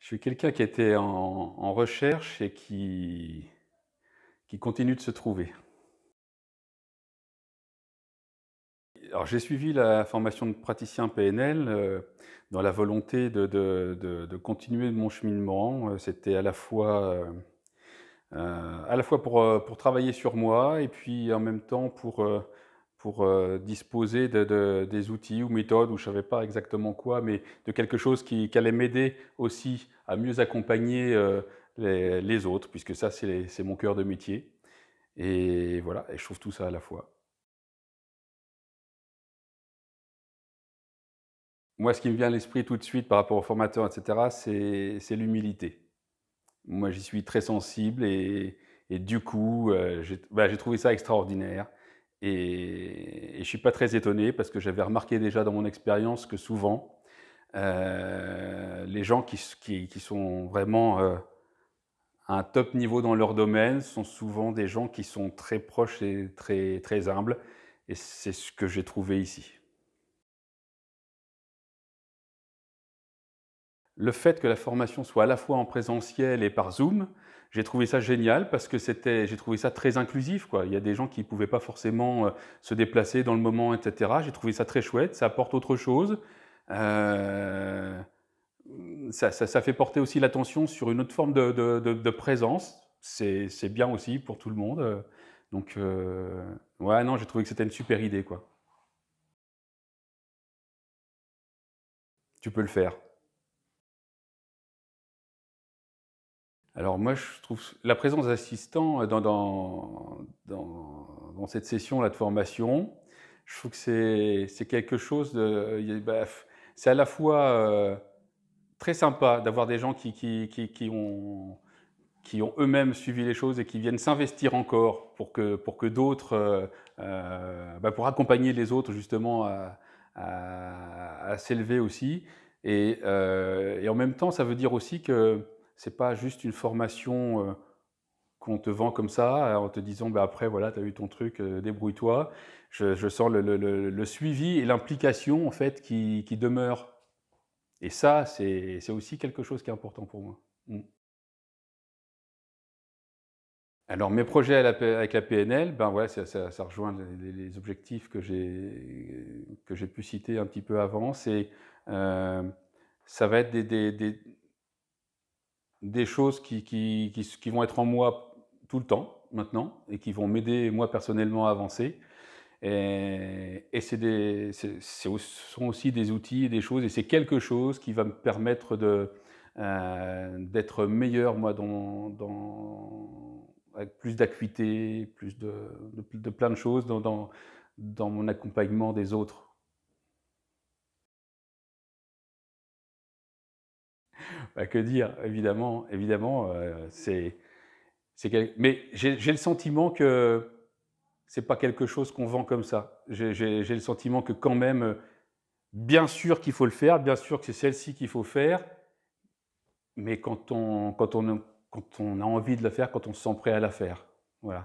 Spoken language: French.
Je suis quelqu'un qui était en recherche et qui continue de se trouver. Alors j'ai suivi la formation de praticien PNL, dans la volonté de continuer mon cheminement. C'était à la fois pour travailler sur moi et puis en même temps pour disposer de des outils ou méthodes ou je savais pas exactement quoi, mais de quelque chose qui allait m'aider aussi à mieux accompagner, les autres puisque ça c'est mon cœur de métier et voilà et je trouve tout ça à la fois. Moi, ce qui me vient à l'esprit tout de suite par rapport aux formateurs et cetera, c'est l'humilité. Moi, j'y suis très sensible et du coup, j'ai trouvé ça extraordinaire et je suis pas très étonné parce que j'avais remarqué déjà dans mon expérience que souvent, les gens qui sont vraiment, à un top niveau dans leur domaine sont souvent des gens qui sont très proches et très très humbles et c'est ce que j'ai trouvé ici. Le fait que la formation soit à la fois en présentiel et par Zoom, j'ai trouvé ça génial parce que j'ai trouvé ça très inclusif, quoi. Il y a des gens qui ne pouvaient pas forcément, se déplacer dans le moment et cetera. J'ai trouvé ça très chouette, ça apporte autre chose. Heu, ça fait porter aussi l'attention sur une autre forme de présence. C'est bien aussi pour tout le monde, donc ouais, non, j'ai trouvé que c'était une super idée, quoi. Tu peux le faire. Alors moi, je trouve la présence d'assistants, dans cette session-là de formation, je trouve que c'est quelque chose de il y a bah, c'est à la fois, très sympa d'avoir des gens qui ont eux-mêmes suivi les choses et qui viennent s'investir encore pour que d'autres, pour accompagner les autres justement à s'élever aussi et en même temps, ça veut dire aussi que c'est pas juste une formation, qu'on te vend comme ça, en te disant: «Bah, après voilà, tu as eu ton truc, débrouille-toi». Je sens le suivi et l'implication en fait qui demeure et ça, c'est aussi quelque chose qui est important pour moi. Mmh. Alors mes projets à la P avec la PNL, ben, ouais, ça rejoint les objectifs que j'ai pu citer un petit peu avant. Hem, ça va être des choses qui vont être en moi tout le temps maintenant et qui vont m'aider moi personnellement à avancer et ce sont aussi des outils et des choses et c'est quelque chose qui va me permettre d'être meilleur moi avec plus d'acuité, plus de plein de choses dans mon accompagnement des autres. Bah, que dire? Évidemment, c'est mais j'ai le sentiment que c'est pas quelque chose qu'on vend comme ça. J'ai le sentiment que quand même, bien sûr qu'il faut le faire, bien sûr que c'est celle-ci qu'il faut faire, mais quand on a envie de la faire, quand on se sent prêt à la faire. Voilà.